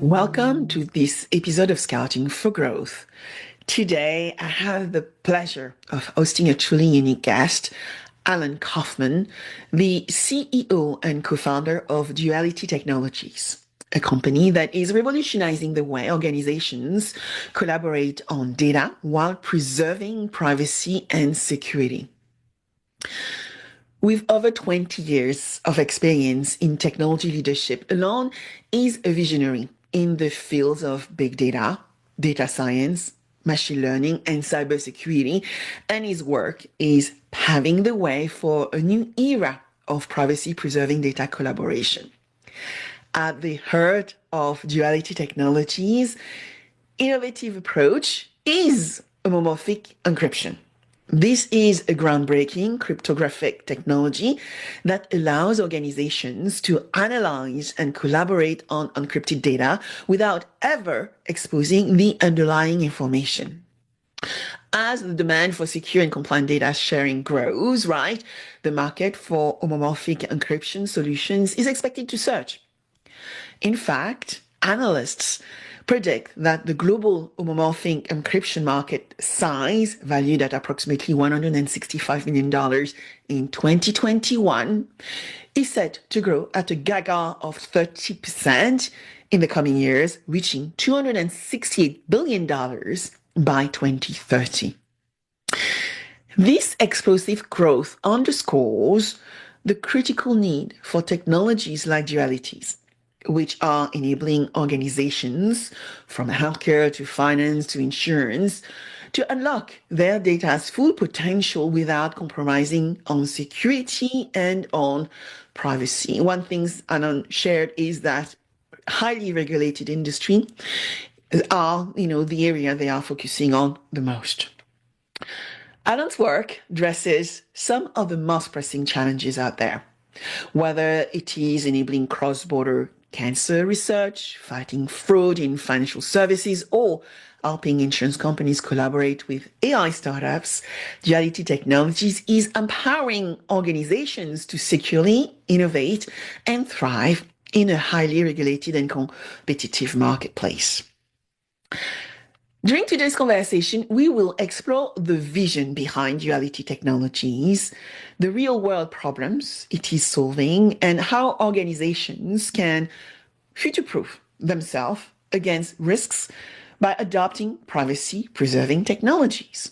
Welcome to this episode of Scouting for Growth. Today, I have the pleasure of hosting a truly unique guest, Alon Kaufman, the CEO and co-founder of Duality Technologies, a company that is revolutionizing the way organizations collaborate on data while preserving privacy and security. With over 20 years of experience in technology leadership, Alon is a visionary in the fields of big data, data science, machine learning, and cybersecurity, and his work is paving the way for a new era of privacy-preserving data collaboration. At the heart of Duality Technologies' innovative approach is homomorphic encryption. This is a groundbreaking cryptographic technology that allows organizations to analyze and collaborate on encrypted data without ever exposing the underlying information. As the demand for secure and compliant data sharing grows, right, the market for homomorphic encryption solutions is expected to surge. In fact, analysts predict that the global homomorphic encryption market size, valued at approximately $165 million in 2021, is set to grow at a CAGR of 30% in the coming years, reaching $268 billion by 2030. This explosive growth underscores the critical need for technologies like dualities, which are enabling organizations from healthcare to finance to insurance to unlock their data's full potential without compromising on security and on privacy. One thing Alon shared is that highly regulated industry are, the area they are focusing on the most. Alon's work addresses some of the most pressing challenges out there, whether it is enabling cross-border cancer research, fighting fraud in financial services, or helping insurance companies collaborate with AI startups. Duality Technologies is empowering organizations to securely innovate and thrive in a highly regulated and competitive marketplace. During today's conversation, we will explore the vision behind Duality Technologies, the real-world problems it is solving, and how organizations can future-proof themselves against risks by adopting privacy-preserving technologies.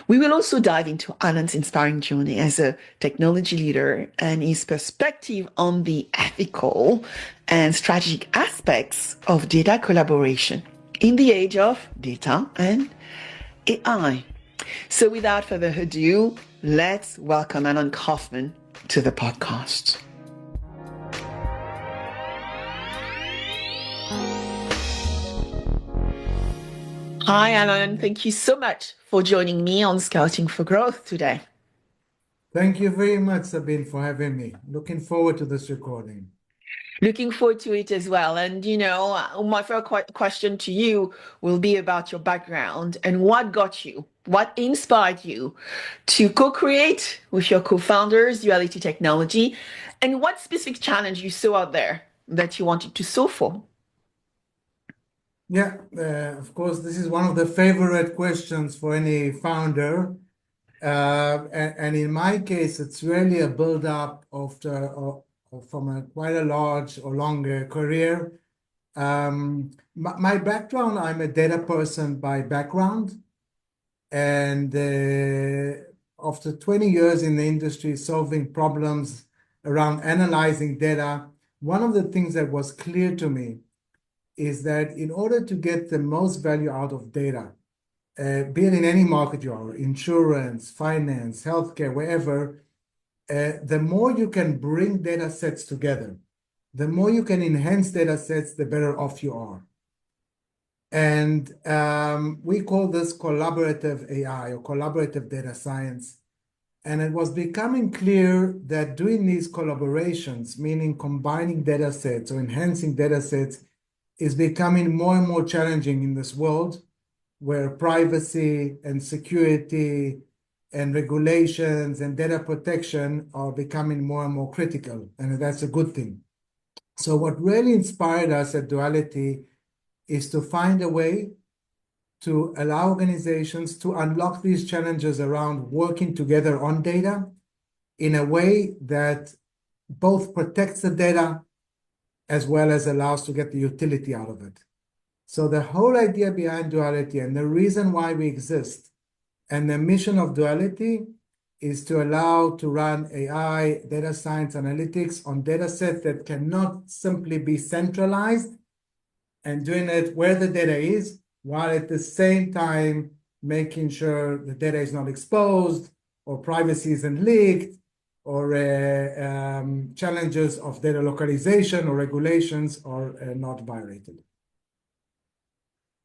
We will also dive into Alon's inspiring journey as a technology leader and his perspective on the ethical and strategic aspects of data collaboration in the age of data and AI. So without further ado, let's welcome Alon Kaufman to the podcast. Hi, Alon. Thank you so much for joining me on Scouting for Growth today. Thank you very much, Sabine, for having me. Looking forward to this recording. Looking forward to it as well. And, my first question to you will be about your background and what inspired you to co-create with your co-founders, Duality Technology, and what specific challenge you saw out there that you wanted to solve for? Yeah, of course, this is one of the favorite questions for any founder. And in my case, it's really a build-up from quite a large or longer career. My background, I'm a data person by background. And after 20 years in the industry solving problems around analyzing data, one of the things that was clear to me is that in order to get the most value out of data, be it in any market you are, insurance, finance, healthcare, wherever, the more you can bring data sets together, the more you can enhance data sets, the better off you are. And we call this collaborative AI or collaborative data science. And it was becoming clear that doing these collaborations, meaning combining data sets or enhancing data sets, is becoming more and more challenging in this world where privacy and security and regulations and data protection are becoming more and more critical, and that's a good thing. So what really inspired us at Duality is to find a way to allow organizations to unlock these challenges around working together on data in a way that both protects the data as well as allows to get the utility out of it. So the whole idea behind Duality and the reason why we exist and the mission of Duality is to allow to run AI, data science analytics on data sets that cannot simply be centralized, and doing it where the data is, while at the same time making sure the data is not exposed or privacy isn't leaked or challenges of data localization or regulations are not violated.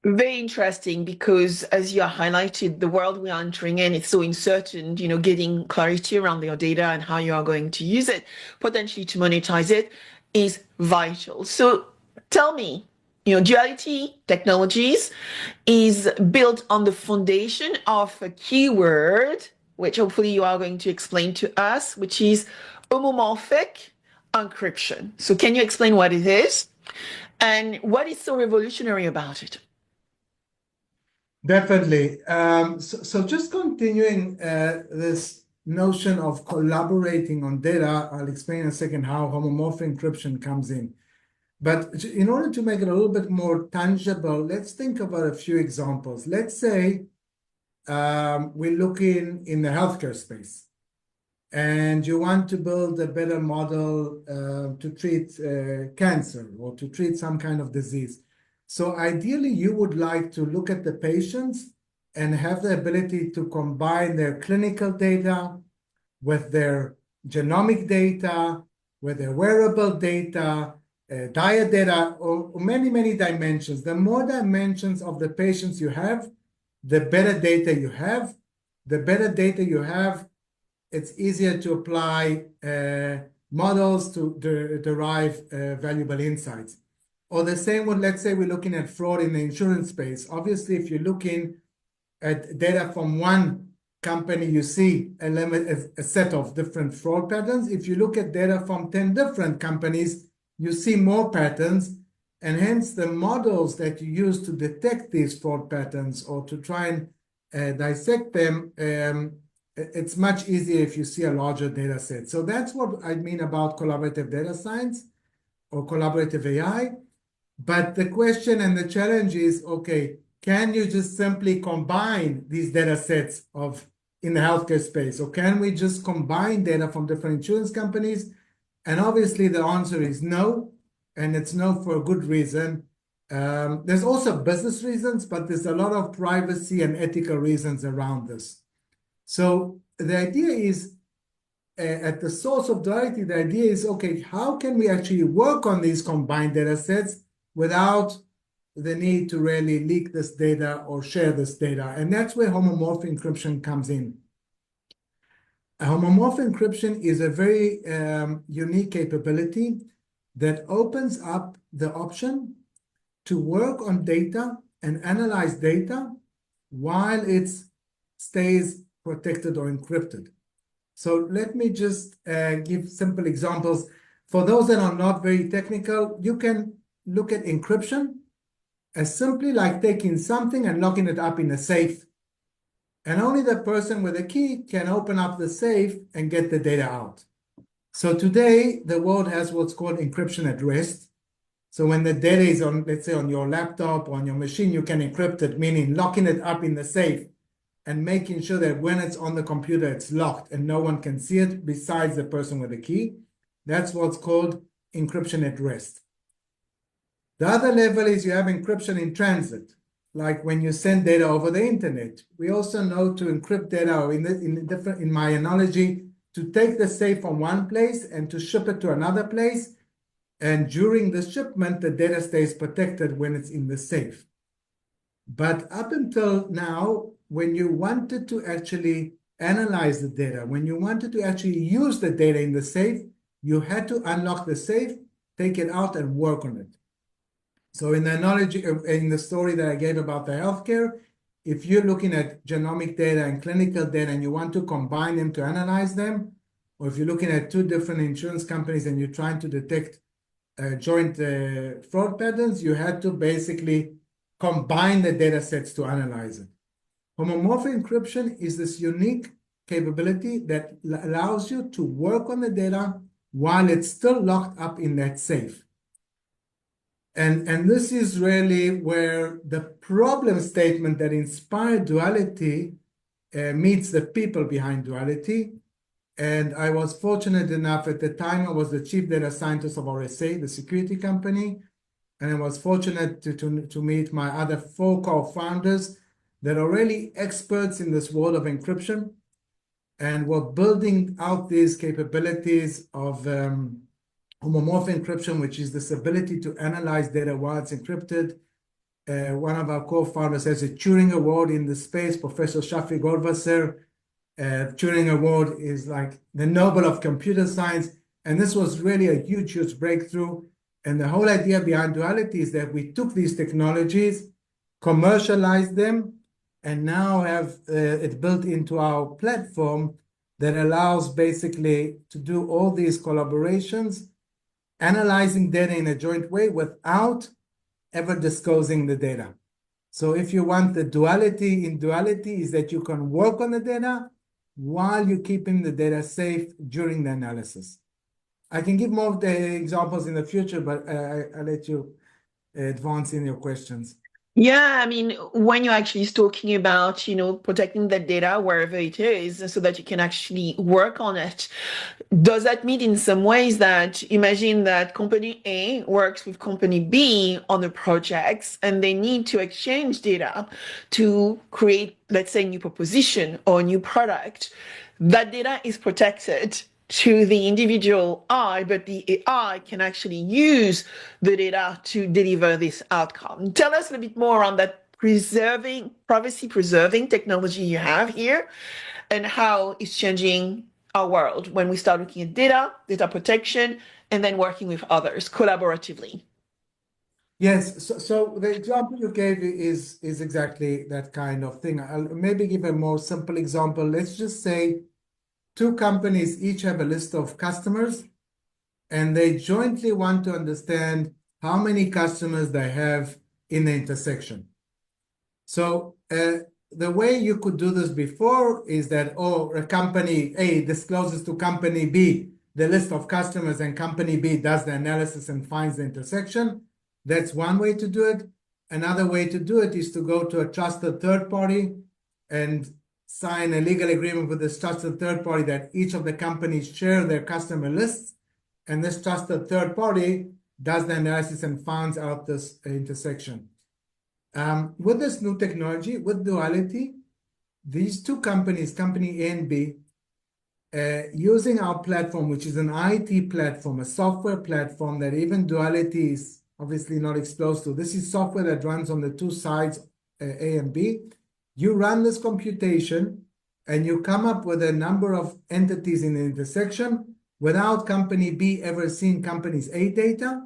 Very interesting because, as you highlighted, the world we are entering in is so uncertain. Getting clarity around your data and how you are going to use it, potentially to monetize it, is vital. So, tell me, Duality Technologies is built on the foundation of a keyword, which hopefully you are going to explain to us, which is homomorphic encryption. So, can you explain what it is and what is so revolutionary about it? Definitely. So just continuing this notion of collaborating on data, I'll explain in a second how homomorphic encryption comes in. But in order to make it a little bit more tangible, let's think about a few examples. Let's say we're looking in the healthcare space and you want to build a better model to treat cancer or to treat some kind of disease. So ideally, you would like to look at the patients and have the ability to combine their clinical data with their genomic data, with their wearable data, diet data, or many, many dimensions. The more dimensions of the patients you have, the better data you have. The better data you have, it's easier to apply models to derive valuable insights. Or the same with, let's say we're looking at fraud in the insurance space. Obviously, if you're looking at data from one company, you see a set of different fraud patterns. If you look at data from 10 different companies, you see more patterns. And hence, the models that you use to detect these fraud patterns or to try and dissect them, it's much easier if you see a larger data set. So that's what I mean about collaborative data science or collaborative AI. But the question and the challenge is, okay, can you just simply combine these data sets in the healthcare space? Or can we just combine data from different insurance companies? And obviously the answer is no, and it's no for a good reason. There's also business reasons, but there's a lot of privacy and ethical reasons around this. So the idea is, at the source of Duality, the idea is, okay, how can we actually work on these combined data sets without the need to really leak this data or share this data? And that's where homomorphic encryption comes in. A homomorphic encryption is a very unique capability that opens up the option to work on data and analyze data while it stays protected or encrypted. So let me just give simple examples. For those that are not very technical, you can look at encryption as simply like taking something and locking it up in a safe. And only the person with a key can open up the safe and get the data out. So today, the world has what's called encryption at rest. So when the data is on, let's say, on your laptop or on your machine, you can encrypt it, meaning locking it up in the safe and making sure that when it's on the computer, it's locked and no one can see it besides the person with the key. That's what's called encryption at rest. The other level is you have encryption in transit, like when you send data over the internet. We also know to encrypt data, or in my analogy, to take the safe from one place and to ship it to another place. And during the shipment, the data stays protected when it's in the safe. But up until now, when you wanted to actually analyze the data, when you wanted to actually use the data in the safe, you had to unlock the safe, take it out, and work on it. So in the analogy, in the story that I gave about the healthcare, if you're looking at genomic data and clinical data and you want to combine them to analyze them, or if you're looking at two different insurance companies and you're trying to detect joint fraud patterns, you had to basically combine the data sets to analyze it. Homomorphic encryption is this unique capability that allows you to work on the data while it's still locked up in that safe. And this is really where the problem statement that inspired Duality meets the people behind Duality. And I was fortunate enough at the time, I was the chief data scientist of RSA, the security company. And I was fortunate to meet my other 4 co-founders that are really experts in this world of encryption and were building out these capabilities of homomorphic encryption, which is this ability to analyze data while it's encrypted. One of our co-founders has a Turing Award in the space, Professor Shafi Goldwasser. Turing Award is like the Nobel of computer science. And this was really a huge, huge breakthrough. And the whole idea behind Duality is that we took these technologies, commercialized them, and now have it built into our platform that allows basically to do all these collaborations, analyzing data in a joint way without ever disclosing the data. So if you want the duality in Duality is that you can work on the data while you're keeping the data safe during the analysis. I can give more of the examples in the future, but I'll let you advance in your questions. Yeah, I mean, when you're actually talking about, protecting the data wherever it is so that you can actually work on it, does that mean in some ways that imagine that company A works with company B on the projects and they need to exchange data to create, let's say, new proposition or new product? That data is protected to the individual eye, but the AI can actually use the data to deliver this outcome. Tell us a little bit more on that privacy preserving technology you have here and how it's changing our world when we start looking at data protection, and then working with others collaboratively. Yes, so the example you gave is exactly that kind of thing. I'll maybe give a more simple example. Let's just say 2 companies each have a list of customers, and they jointly want to understand how many customers they have in the intersection. So the way you could do this before is that, a company A discloses to company B the list of customers, and company B does the analysis and finds the intersection. That's one way to do it. Another way to do it is to go to a trusted third party and sign a legal agreement with this trusted third party that each of the companies share their customer lists, and this trusted third party does the analysis and finds out this intersection. With this new technology, with Duality, these 2 companies, company A and B, using our platform, which is an IT platform, a software platform that even Duality is obviously not exposed to. This is software that runs on the 2 sides, A and B. You run this computation, and you come up with a number of entities in the intersection without company B ever seeing company's A data,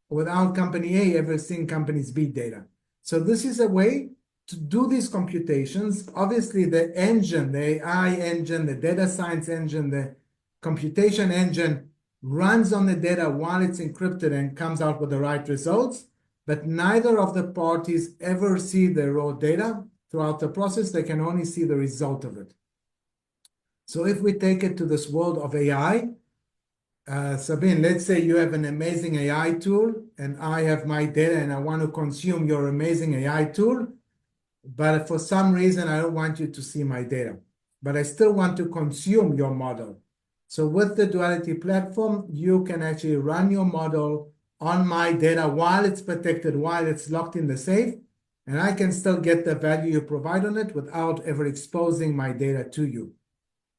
or without company A ever seeing company's B data. So this is a way to do these computations. Obviously, the engine, the AI engine, the data science engine, the computation engine runs on the data while it's encrypted and comes out with the right results, but neither of the parties ever see the raw data throughout the process. They can only see the result of it. So if we take it to this world of AI, Sabine, let's say you have an amazing AI tool, and I have my data, and I want to consume your amazing AI tool, but for some reason, I don't want you to see my data, but I still want to consume your model. So with the Duality platform, you can actually run your model on my data while it's protected, while it's locked in the safe, and I can still get the value you provide on it without ever exposing my data to you.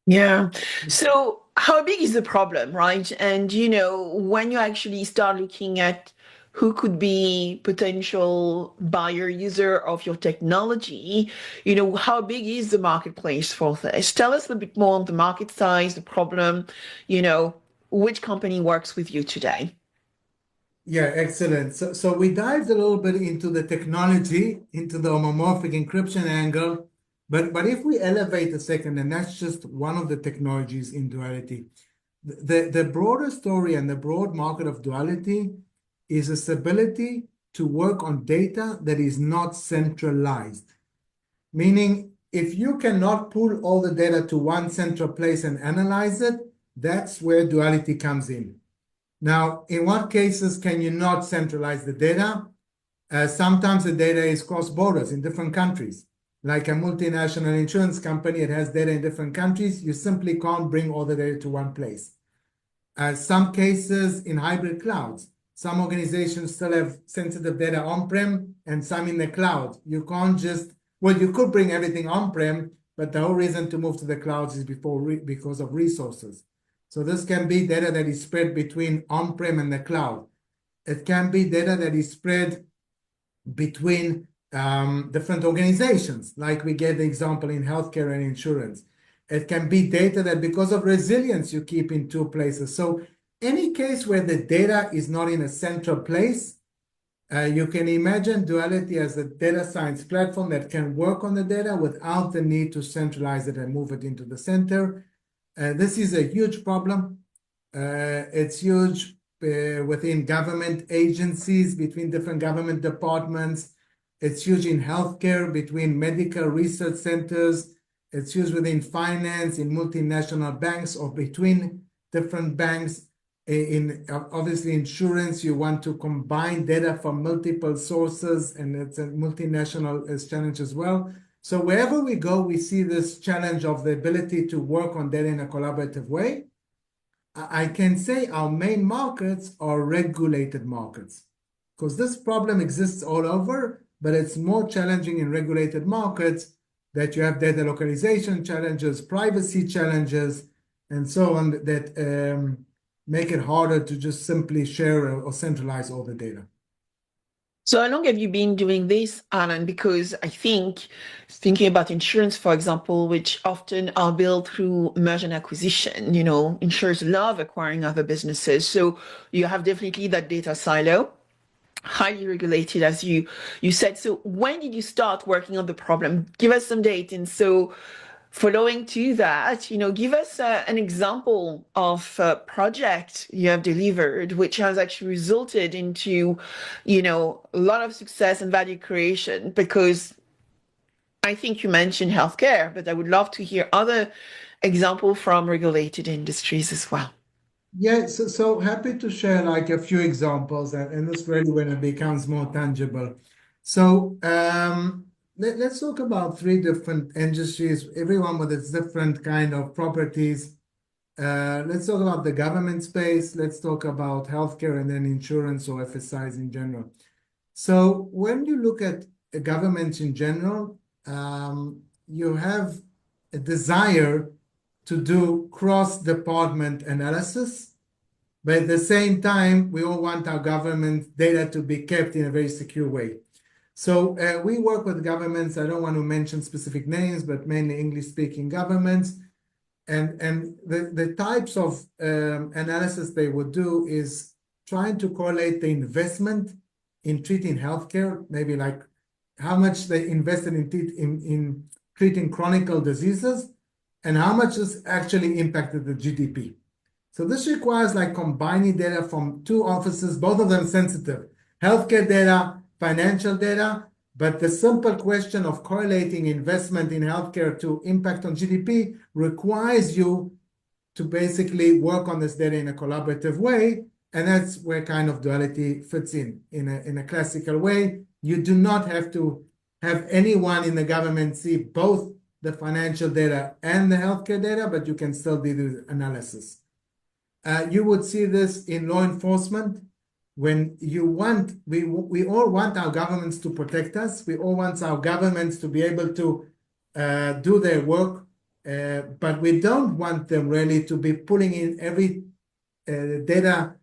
Yeah. So how big is the problem, right? And when you actually start looking at who could be potential buyer user of your technology, how big is the marketplace for this? Tell us a bit more on the market size, the problem, which company works with you today? Yeah, excellent. So we dived a little bit into the technology, into the homomorphic encryption angle, but if we elevate a second, and that's just one of the technologies in Duality, the broader story and the broad market of Duality is its ability to work on data that is not centralized. Meaning, if you cannot pull all the data to one central place and analyze it, that's where duality comes in. Now, in what cases can you not centralize the data? Sometimes the data is cross borders in different countries. Like a multinational insurance company, it has data in different countries. You simply can't bring all the data to one place. Some cases in hybrid clouds. Some organizations still have sensitive data on-prem and some in the cloud. You can't just, well, you could bring everything on-prem, but the whole reason to move to the clouds is because of resources. So this can be data that is spread between on-prem and the cloud. It can be data that is spread between different organizations, like we gave the example in healthcare and insurance. It can be data that because of resilience you keep in two places. So any case where the data is not in a central place, you can imagine Duality as a data science platform that can work on the data without the need to centralize it and move it into the center. This is a huge problem. It's huge within government agencies, between different government departments. It's huge in healthcare, between medical research centers. It's used within finance, in multinational banks, or between different banks. In obviously insurance, you want to combine data from multiple sources, and it's a multinational challenge as well. So wherever we go, we see this challenge of the ability to work on data in a collaborative way. I can say our main markets are regulated markets, because this problem exists all over, but it's more challenging in regulated markets that you have data localization challenges, privacy challenges, and so on that make it harder to just simply share or centralize all the data. So how long have you been doing this, Alan? Because I think, thinking about insurance, for example, which often are built through merger and acquisition, insurers love acquiring other businesses. So you have definitely that data silo, highly regulated, as you said. So when did you start working on the problem? Give us some date. And so following to that, give us an example of a project you have delivered, which has actually resulted into, a lot of success and value creation. Because I think you mentioned healthcare, but I would love to hear other examples from regulated industries as well. Yeah, so happy to share like a few examples, and that's really when it becomes more tangible. So let's talk about three different industries, everyone with its different kind of properties. Let's talk about the government space, let's talk about healthcare, and then insurance or FSIs in general. So when you look at governments in general, you have a desire to do cross-department analysis, but at the same time, we all want our government data to be kept in a very secure way. So we work with governments. I don't want to mention specific names, but mainly English-speaking governments. And the types of analysis they would do is trying to correlate the investment in treating healthcare, maybe like how much they invested in treating chronic diseases, and how much this actually impacted the GDP. So this requires like combining data from two offices, both of them sensitive, healthcare data, financial data, but the simple question of correlating investment in healthcare to impact on GDP requires you to basically work on this data in a collaborative way. And that's where kind of duality fits in a classical way. You do not have to have anyone in the government see both the financial data and the healthcare data, but you can still do the analysis. You would see this in law enforcement. When you want, we all want our governments to protect us. We all want our governments to be able to do their work, but we don't want them really to be pulling in every data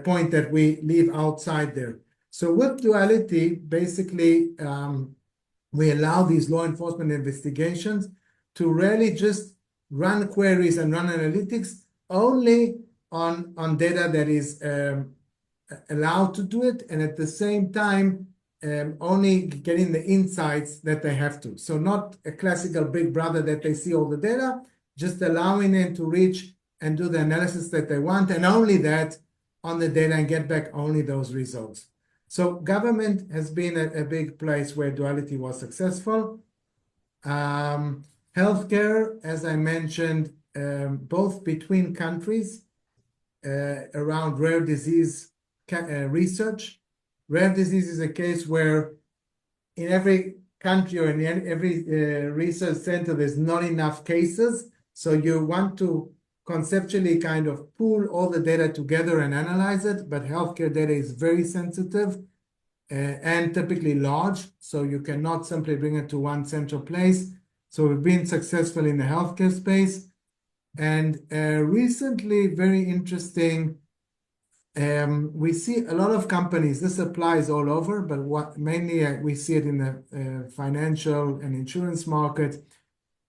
point that we leave outside there. So with duality, basically, we allow these law enforcement investigations to really just run queries and run analytics only on data that is allowed to do it, and at the same time, only getting the insights that they have to. So not a classical big brother that they see all the data, just allowing them to reach and do the analysis that they want, and only that on the data, and get back only those results. So government has been a big place where Duality was successful. Healthcare, as I mentioned, both between countries around rare disease research. Rare disease is a case where in every country or in every research center, there's not enough cases. So you want to conceptually kind of pool all the data together and analyze it, but healthcare data is very sensitive and typically large, so you cannot simply bring it to one central place. So we've been successful in the healthcare space. And recently, very interesting, we see a lot of companies, this applies all over, but what mainly we see it in the financial and insurance market,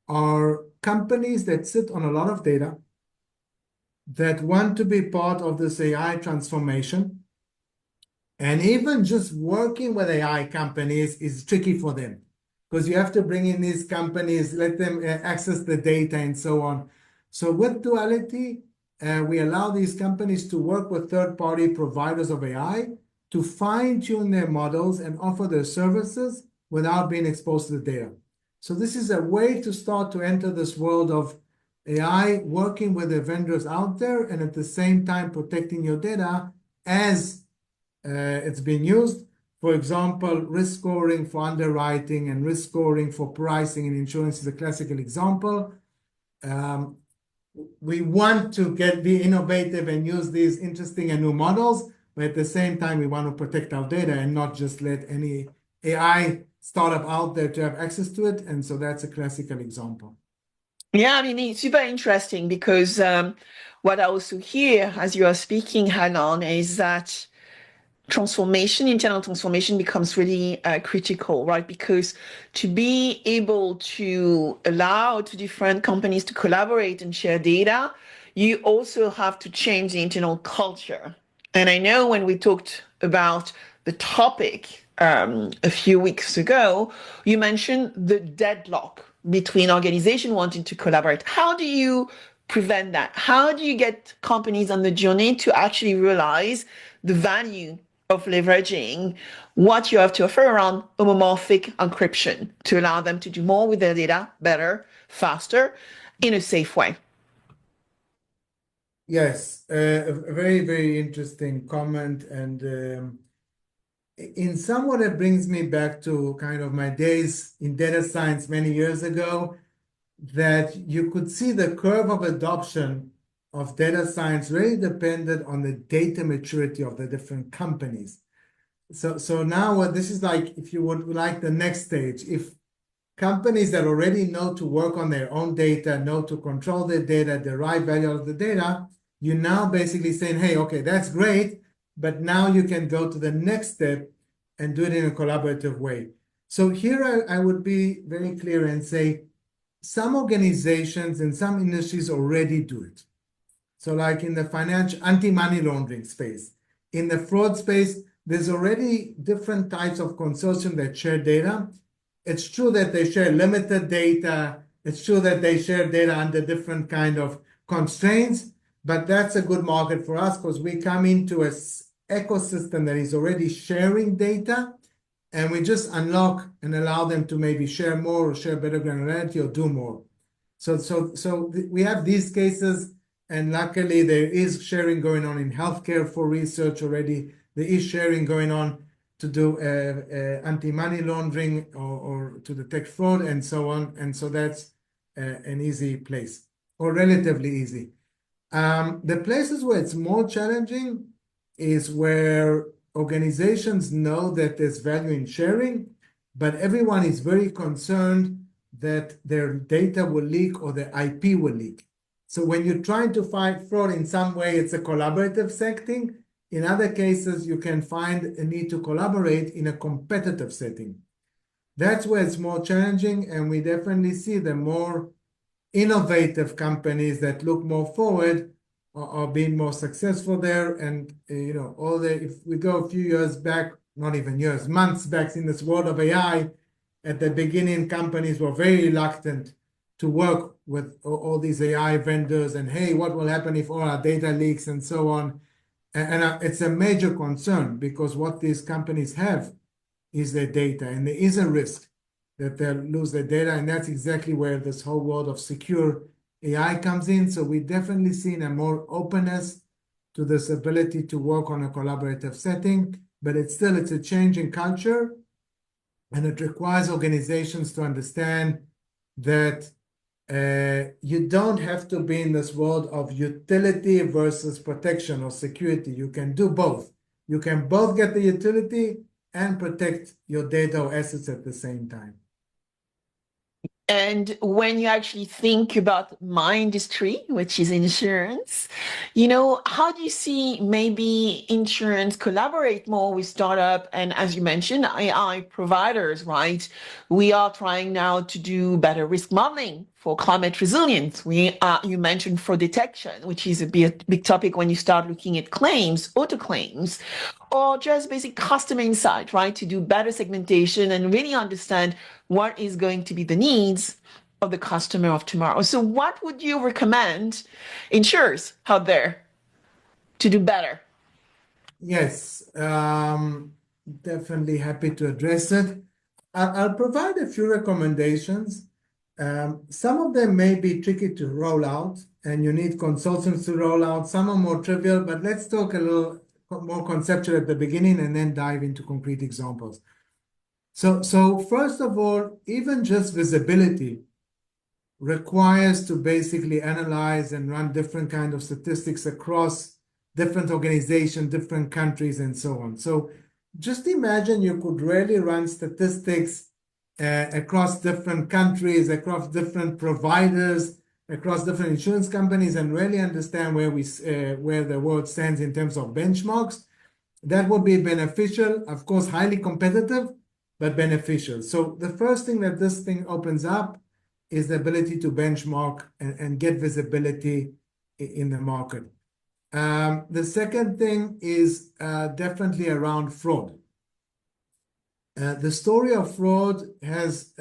are companies that sit on a lot of data that want to be part of this AI transformation. And even just working with AI companies is tricky for them because you have to bring in these companies, let them access the data and so on. So with Duality, we allow these companies to work with third-party providers of AI to fine-tune their models and offer their services without being exposed to the data. So this is a way to start to enter this world of AI, working with the vendors out there and at the same time protecting your data as it's being used. For example, risk scoring for underwriting and risk scoring for pricing and insurance is a classical example. We want to be innovative and use these interesting and new models, but at the same time, we want to protect our data and not just let any AI startup out there to have access to it. And so that's a classical example. Yeah, I mean, it's super interesting because what I also hear as you are speaking, Hanan, is that transformation, internal transformation becomes really critical, right? Because to be able to allow to different companies to collaborate and share data, you also have to change the internal culture. And I know when we talked about the topic a few weeks ago, you mentioned the deadlock between organizations wanting to collaborate. How do you prevent that? How do you get companies on the journey to actually realize the value of leveraging what you have to offer around homomorphic encryption to allow them to do more with their data better, faster, in a safe way? Yes, a very, very interesting comment. And in somewhat, it brings me back to kind of my days in data science many years ago, that you could see the curve of adoption of data science really depended on the data maturity of the different companies. So now what this is like, if you would like the next stage, if companies that already know to work on their own data, know to control their data, derive value out of the data, you now basically saying, hey, okay, that's great, but now you can go to the next step and do it in a collaborative way. So here I would be very clear and say some organizations in some industries already do it. So like in the financial anti-money laundering space, in the fraud space, there's already different types of consortium that share data. It's true that they share limited data. It's true that they share data under different kind of constraints, but that's a good market for us because we come into a ecosystem that is already sharing data, and we just unlock and allow them to maybe share more or share better granularity or do more. So we have these cases, and luckily there is sharing going on in healthcare for research already. There is sharing going on to do anti-money laundering or to detect fraud and so on. And so that's an easy place, or relatively easy. The places where it's more challenging is where organizations know that there's value in sharing, but everyone is very concerned that their data will leak or their IP will leak. So when you're trying to fight fraud in some way, it's a collaborative setting. In other cases, you can find a need to collaborate in a competitive setting. That's where it's more challenging, and we definitely see the more innovative companies that look more forward are being more successful there. And if we go a few years back, not even years, months back in this world of AI, at the beginning, companies were very reluctant to work with all these AI vendors and, hey, what will happen if all our data leaks and so on. And it's a major concern because what these companies have is their data, and there is a risk that they'll lose their data, and that's exactly where this whole world of secure AI comes in. So we're definitely seeing a more openness to this ability to work on a collaborative setting, but it's a change in culture, and it requires organizations to understand that you don't have to be in this world of utility versus protection or security. You can do both. You can both get the utility and protect your data or assets at the same time. And when you actually think about my industry, which is insurance, how do you see maybe insurance collaborate more with startup and, as you mentioned, AI providers, right? We are trying now to do better risk modeling for climate resilience. You mentioned fraud detection, which is a big topic when you start looking at claims, auto claims, or just basic customer insight, right? To do better segmentation and really understand what is going to be the needs of the customer of tomorrow. So what would you recommend insurers out there to do better? Yes, definitely happy to address it. I'll provide a few recommendations. Some of them may be tricky to roll out, and you need consultants to roll out. Some are more trivial, but let's talk a little more conceptual at the beginning and then dive into concrete examples. So first of all, even just visibility requires to basically analyze and run different kind of statistics across different organizations, different countries, and so on. So just imagine you could really run statistics across different countries, across different providers, across different insurance companies, and really understand where the world stands in terms of benchmarks. That would be beneficial, of course, highly competitive, but beneficial. So the first thing that this thing opens up is the ability to benchmark and get visibility in the market. The second thing is definitely around fraud. The story of fraud has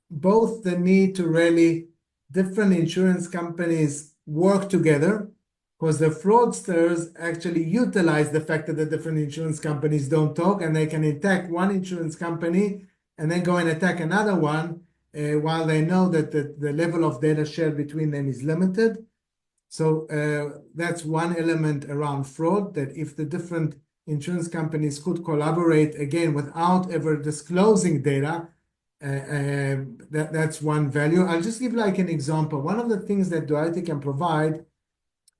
both the need to really different insurance companies work together, because the fraudsters actually utilize the fact that the different insurance companies don't talk, and they can attack one insurance company and then go and attack another one while they know that the level of data shared between them is limited. So that's one element around fraud, that if the different insurance companies could collaborate again without ever disclosing data, that's one value. I'll just give like an example. One of the things that Duality can provide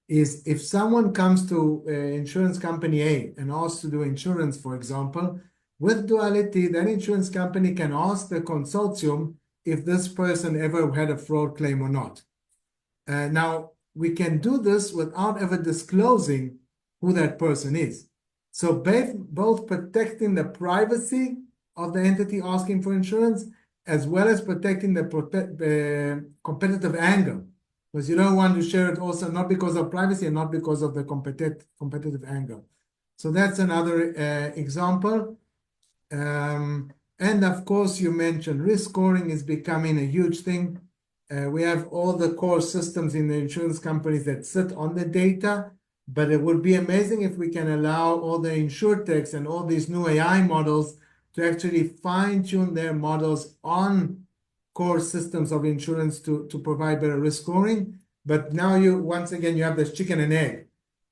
is if someone comes to insurance company A and asks to do insurance, for example, with Duality, that insurance company can ask the consortium if this person ever had a fraud claim or not. Now, we can do this without ever disclosing who that person is. So both protecting the privacy of the entity asking for insurance, as well as protecting the competitive angle, because you don't want to share it also not because of privacy and not because of the competitive angle. So that's another example. And of course, you mentioned risk scoring is becoming a huge thing. We have all the core systems in the insurance companies that sit on the data, but it would be amazing if we can allow all the insurtechs and all these new AI models to actually fine-tune their models on core systems of insurance to provide better risk scoring. But now once again, you have this chicken and egg.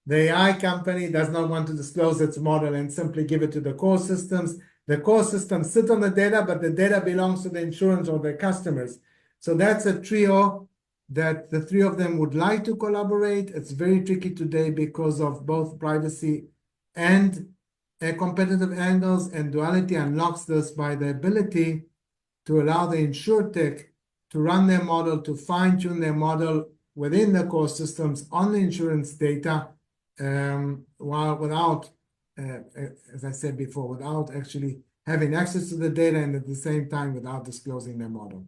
The AI company does not want to disclose its model and simply give it to the core systems. The core systems sit on the data, but the data belongs to the insurance or the customers. So that's a trio that the three of them would like to collaborate. It's very tricky today because of both privacy and competitive angles, and Duality unlocks this by the ability to allow the insurtech to run their model, to fine-tune their model within the core systems on the insurance data, while without, as I said before, without actually having access to the data, and at the same time without disclosing their model.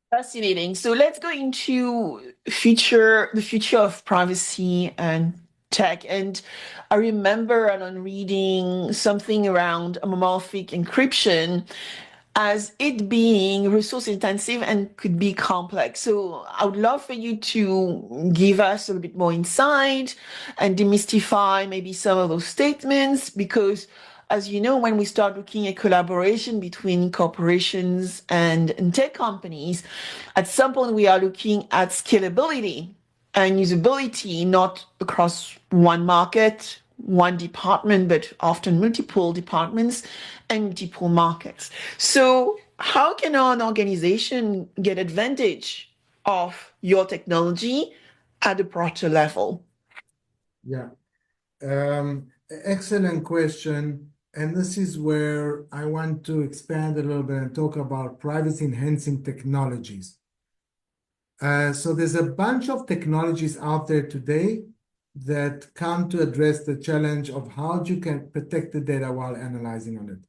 Fascinating. So let's go into the future of privacy and tech. And I remember on reading something around homomorphic encryption. as it being resource intensive and could be complex. So I would love for you to give us a little bit more insight and demystify maybe some of those statements, because as you know, when we start looking at collaboration between corporations and tech companies, at some point we are looking at scalability and usability, not across one market, one department, but often multiple departments and multiple markets. So, how can an organization get advantage of your technology at a broader level? Yeah. Excellent question. And this is where I want to expand a little bit and talk about privacy enhancing technologies. So there's a bunch of technologies out there today that come to address the challenge of how you can protect the data while analyzing on it.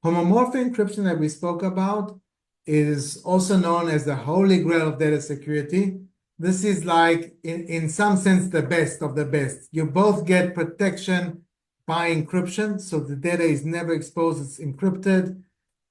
Homomorphic encryption that we spoke about is also known as the holy grail of data security. This is like, in some sense, the best of the best. You both get protection by encryption, so the data is never exposed, it's encrypted.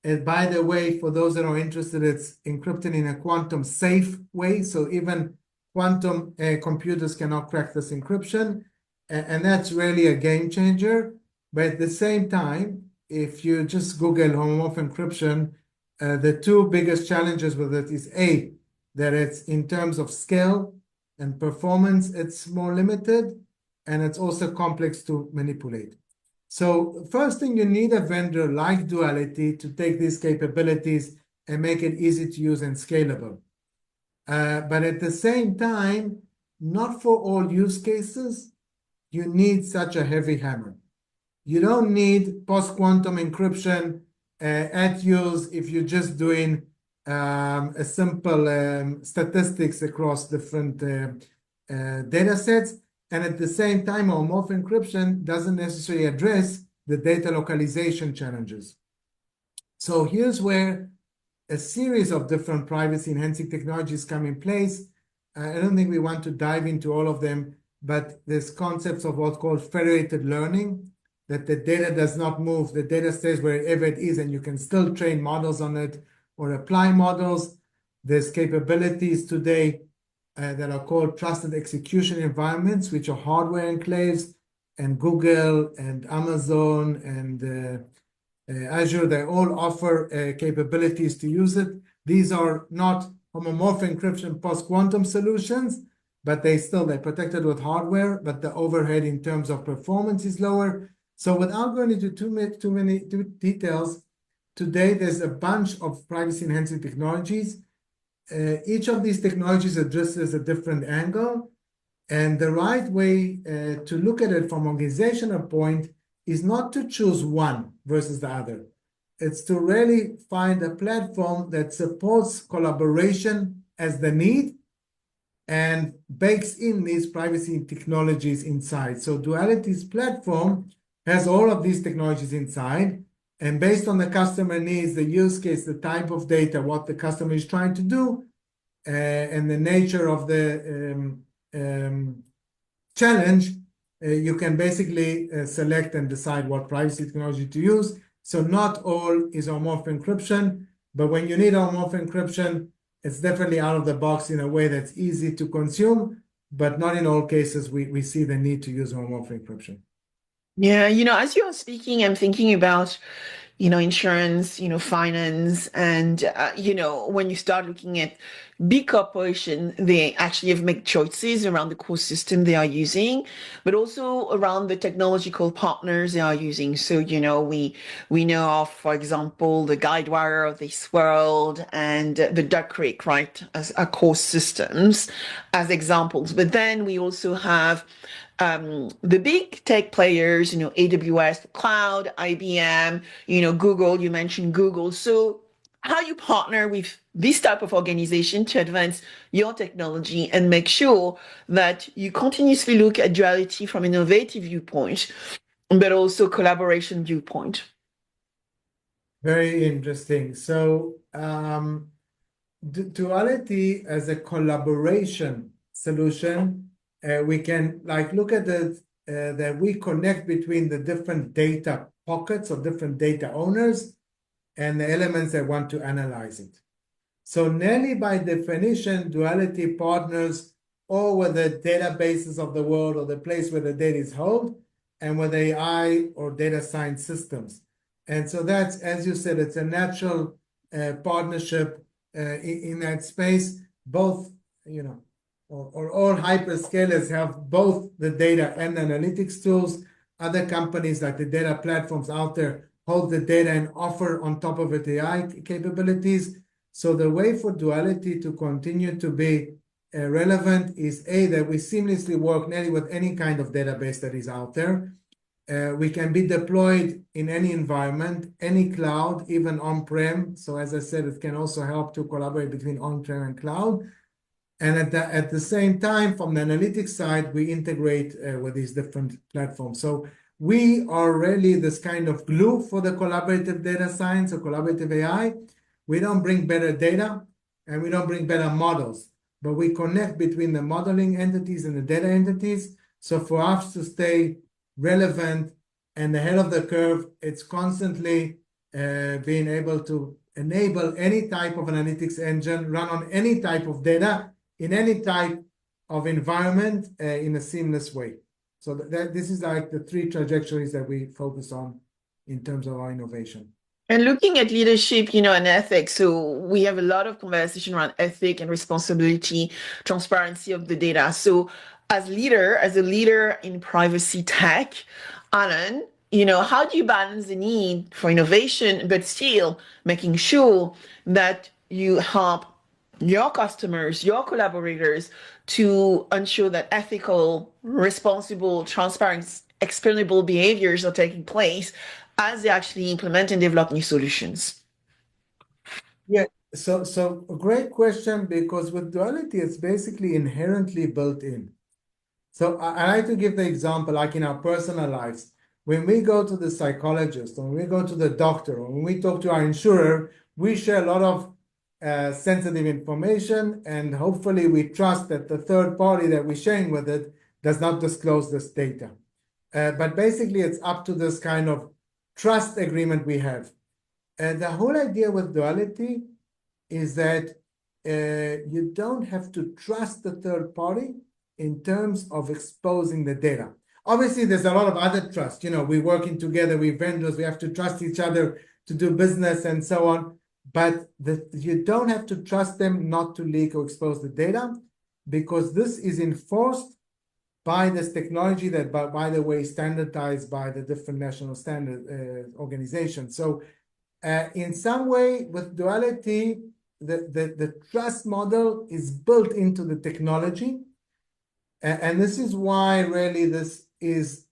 And by the way, for those that are interested, it's encrypted in a quantum safe way, so even quantum computers cannot crack this encryption. And that's really a game changer. But at the same time, if you just Google homomorphic encryption, the two biggest challenges with it is A, that it's in terms of scale and performance, it's more limited, and it's also complex to manipulate. So first thing, you need a vendor like Duality to take these capabilities and make it easy to use and scalable. But at the same time, not for all use cases, you need such a heavy hammer. You don't need post-quantum encryption at use if you're just doing a simple statistics across different data sets. And at the same time, homomorphic encryption doesn't necessarily address the data localization challenges. So here's where a series of different privacy-enhancing technologies come in place. I don't think we want to dive into all of them, but there's concepts of what's called federated learning, that the data does not move, the data stays wherever it is, and you can still train models on it or apply models. There's capabilities today that are called trusted execution environments, which are hardware enclaves, and Google and Amazon and Azure, they all offer capabilities to use it. These are not homomorphic encryption post-quantum solutions, but they're protected with hardware, but the overhead in terms of performance is lower. So without going into too many details, today there's a bunch of privacy-enhancing technologies. Each of these technologies addresses a different angle, and the right way to look at it from an organizational point is not to choose one versus the other. It's to really find a platform that supports collaboration as the need and bakes in these privacy technologies inside. So Duality's platform has all of these technologies inside, and based on the customer needs, the use case, the type of data, what the customer is trying to do, and the nature of the challenge, you can basically select and decide what privacy technology to use. So not all is homomorphic encryption, but when you need homomorphic encryption, it's definitely out of the box in a way that's easy to consume, but not in all cases we see the need to use homomorphic encryption. Yeah, as you are speaking, I'm thinking about insurance, finance, and, when you start looking at big corporation, they actually have made choices around the core system they are using, but also around the technological partners they are using. So, we know of, for example, the Guidewire of this world and the Duck Creek, right, as our core systems as examples. But then we also have the big tech players, AWS, cloud, IBM, Google, you mentioned Google. So how you partner with this type of organization to advance your technology and make sure that you continuously look at duality from an innovative viewpoint, but also collaboration viewpoint. Very interesting. So Duality as a collaboration solution, we can look at it that we connect between the different data pockets or different data owners, and the elements that want to analyze it. So nearly by definition, Duality partners all with the databases of the world or the place where the data is held and with AI or data science systems. And so that's, as you said, it's a natural partnership in that space. Both, or all hyperscalers have both the data and analytics tools. Other companies like the data platforms out there hold the data and offer on top of it AI capabilities. So the way for Duality to continue to be relevant is that we seamlessly work nearly with any kind of database that is out there. We can be deployed in any environment, any cloud, even on-prem. So as I said, it can also help to collaborate between on-prem and cloud. And at the same time, from the analytics side, we integrate with these different platforms. So we are really this kind of glue for the collaborative data science or collaborative AI. We don't bring better data and we don't bring better models, but we connect between the modeling entities and the data entities. So for us to stay relevant and ahead of the curve, it's constantly being able to enable any type of analytics engine, run on any type of data, in any type of environment in a seamless way. So this is like the three trajectories that we focus on in terms of our innovation. And looking at leadership, and ethics, so we have a lot of conversation around ethic and responsibility, transparency of the data. So as a leader in privacy tech, Alan, how do you balance the need for innovation, but still making sure that you help your customers, your collaborators to ensure that ethical, responsible, transparent, explainable behaviors are taking place as they actually implement and develop new solutions? Yeah, so a great question, because with Duality, it's basically inherently built in. So I like to give the example, like in our personal lives, when we go to the psychologist, or when we go to the doctor, or when we talk to our insurer, we share a lot of sensitive information, and hopefully we trust that the third party that we're sharing with it does not disclose this data. But basically, it's up to this kind of trust agreement we have. And the whole idea with Duality is that you don't have to trust the third party in terms of exposing the data. Obviously, there's a lot of other trust. We're working together, we're vendors, we have to trust each other to do business and so on. But you don't have to trust them not to leak or expose the data, because this is enforced by this technology that, by the way, standardized by the different national standard organizations. So in some way, with Duality, the trust model is built into the technology. And this is why really this is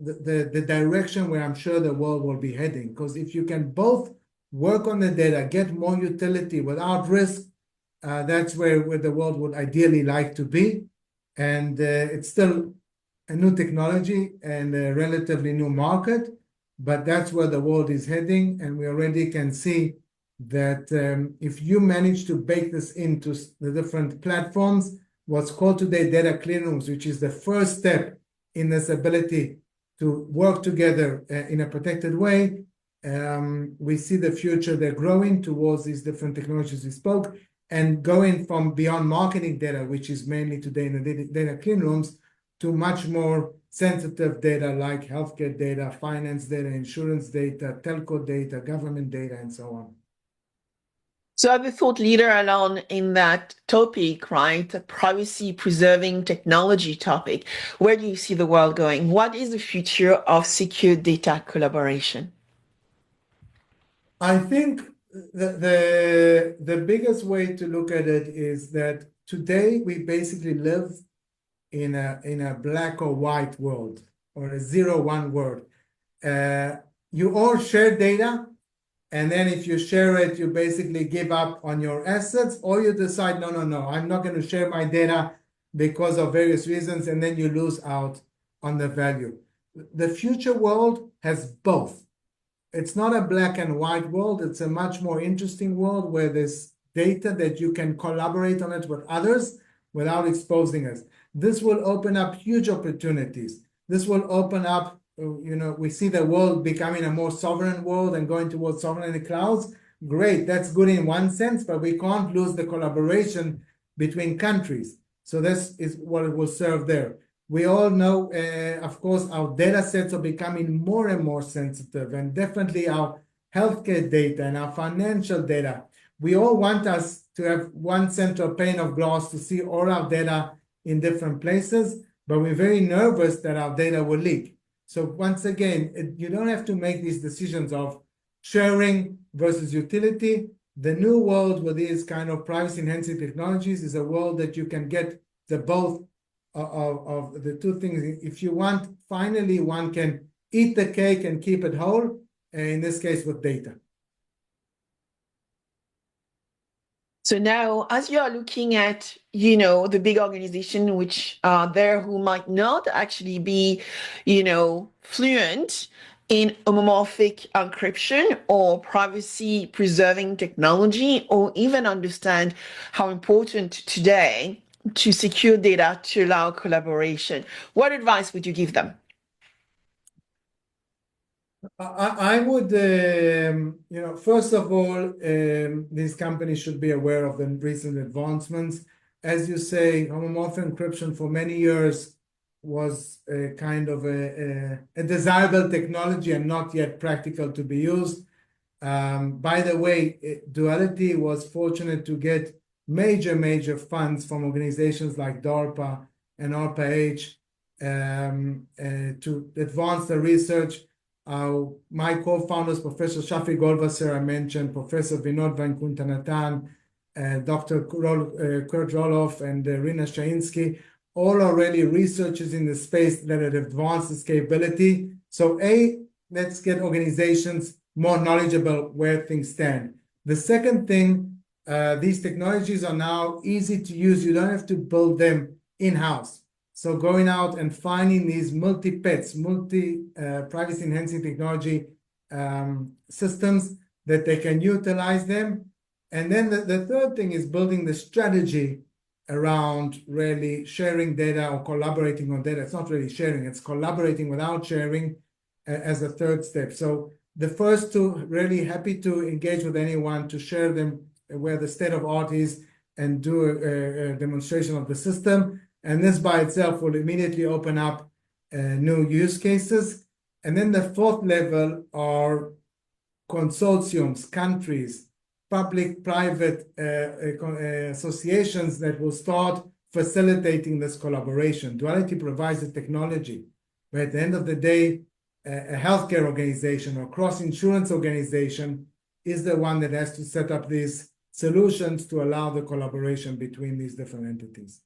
the direction where I'm sure the world will be heading. Because if you can both work on the data, get more utility without risk, that's where the world would ideally like to be. And it's still a new technology and a relatively new market, but that's where the world is heading. And we already can see that if you manage to bake this into the different platforms, what's called today data clean rooms, which is the first step in this ability to work together in a protected way, we see the future. They're growing towards these different technologies we spoke, and going from beyond marketing data, which is mainly today in the data clean rooms, to much more sensitive data like healthcare data, finance data, insurance data, telco data, government data, and so on. So I'm a thought leader, Alon, in that topic, right? The privacy preserving technology topic. Where do you see the world going? What is the future of secure data collaboration? I think the biggest way to look at it is that today we basically live in a black or white world, or a 0-1 world. You all share data, and then if you share it, you basically give up on your assets, or you decide, no, I'm not going to share my data because of various reasons, and then you lose out on the value. The future world has both. It's not a black and white world. It's a much more interesting world where there's data that you can collaborate on it with others without exposing us. This will open up huge opportunities. This will open up we see the world becoming a more sovereign world and going towards sovereignty clouds. Great, that's good in one sense, but we can't lose the collaboration between countries. So this is what it will serve there. We all know, of course, our data sets are becoming more and more sensitive, and definitely our healthcare data and our financial data. We all want us to have one central pane of glass to see all our data in different places, but we're very nervous that our data will leak. So once again, you don't have to make these decisions of sharing versus utility. The new world with these kind of privacy-enhancing technologies is a world that you can get the both of the two things. If you want, finally, one can eat the cake and keep it whole, in this case with data. So now, as you are looking at, the big organization which are there who might not actually be, fluent in homomorphic encryption or privacy preserving technology, or even understand how important today to secure data to allow collaboration, what advice would you give them? I would, first of all, these companies should be aware of the recent advancements. As you say, homomorphic encryption for many years was a kind of a desirable technology and not yet practical to be used. By the way, Duality was fortunate to get major funds from organizations like DARPA and ARPA-H to advance the research. My co-founders, Professor Shafi Golvasser, I mentioned, Professor Vinod Vaikunthanathan, Dr. Kurt Roloff, and Rina Shainsky, all are really researchers in the space that have advanced this capability. So let's get organizations more knowledgeable where things stand. The second thing, these technologies are now easy to use. You don't have to build them in-house. So going out and finding these multi-PETs, privacy enhancing technology systems that they can utilize them. And then the third thing is building the strategy around really sharing data or collaborating on data. It's not really sharing, it's collaborating without sharing as a third step. So the first two, really happy to engage with anyone to share them where the state of art is and do a demonstration of the system. And this by itself will immediately open up new use cases. And then the fourth level are consortiums, countries, public-private associations that will start facilitating this collaboration. Duality provides the technology, but at the end of the day, a healthcare organization or cross-insurance organization is the one that has to set up these solutions to allow the collaboration between these different entities.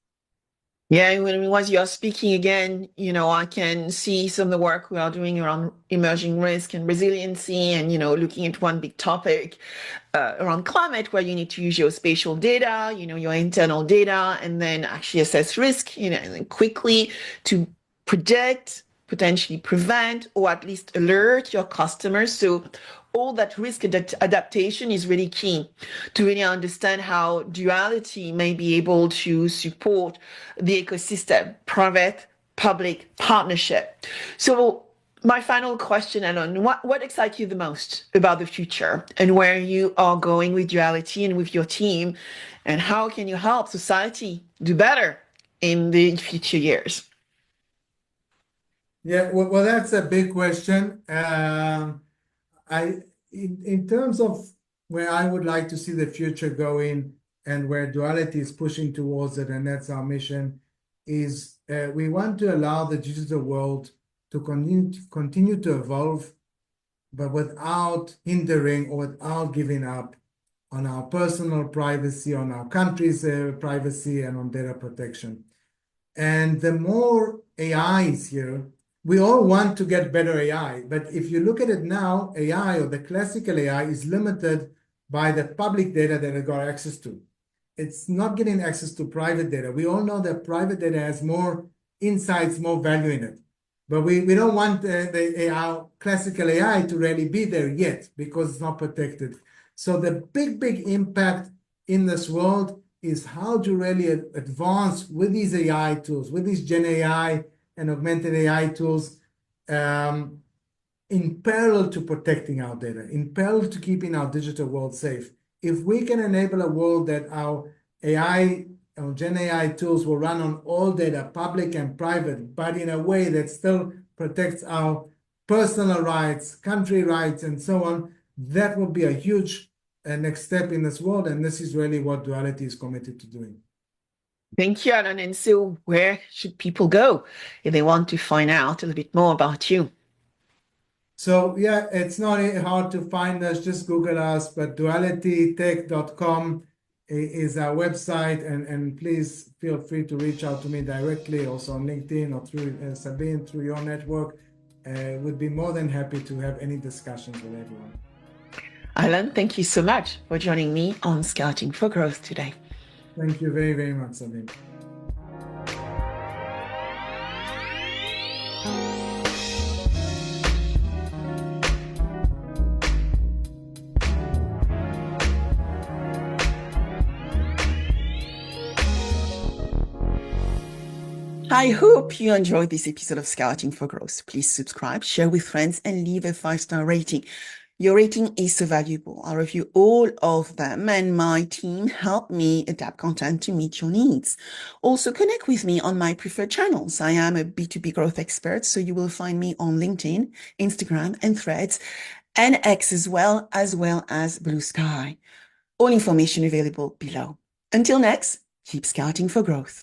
Yeah, as you're speaking again, I can see some of the work we are doing around emerging risk and resiliency and, looking at one big topic around climate where you need to use your spatial data, your internal data, and then actually assess risk, and then quickly to predict, potentially prevent, or at least alert your customers. So all that risk adaptation is really key to really understand how Duality may be able to support the ecosystem, private, public partnership. So my final question, Alon, what excites you the most about the future and where you are going with Duality and with your team, and how can you help society do better in the future years? Yeah, well, that's a big question. In terms of where I would like to see the future going and where Duality is pushing towards it, and that's our mission, is we want to allow the digital world to continue to evolve, but without hindering or without giving up on our personal privacy, on our country's privacy, and on data protection. And the more AI is here, we all want to get better AI. But if you look at it now, AI or the classical AI is limited by the public data that it got access to. It's not getting access to private data. We all know that private data has more insights, more value in it. But we don't want the AI, classical AI to really be there yet because it's not protected. So the big impact in this world is how to really advance with these AI tools, with these Gen AI and augmented AI tools, um, in parallel to protecting our data, in parallel to keeping our digital world safe. If we can enable a world that our AI or Gen AI tools will run on all data, public and private, but in a way that still protects our personal rights, country rights, and so on, that will be a huge next step in this world. And this is really what Duality is committed to doing. Thank you, Alan. And so, where should people go if they want to find out a little bit more about you? So yeah, it's not hard to find us. Just Google us, but dualitytech.com is our website. And please feel free to reach out to me directly, also on LinkedIn or through Sabine, through your network. Would be more than happy to have any discussions with everyone. Alan, thank you so much for joining me on Scouting for Growth today. Thank you very, very much, Sabine. I hope you enjoyed this episode of Scouting for Growth. Please subscribe, share with friends, and leave a 5-star rating. Your rating is so valuable. I review all of them, and my team help me adapt content to meet your needs. Also, connect with me on my preferred channels. I am a B2B growth expert, so you will find me on LinkedIn, Instagram, and Threads, and X as well as Blue Sky. All information available below. Until next, keep scouting for growth.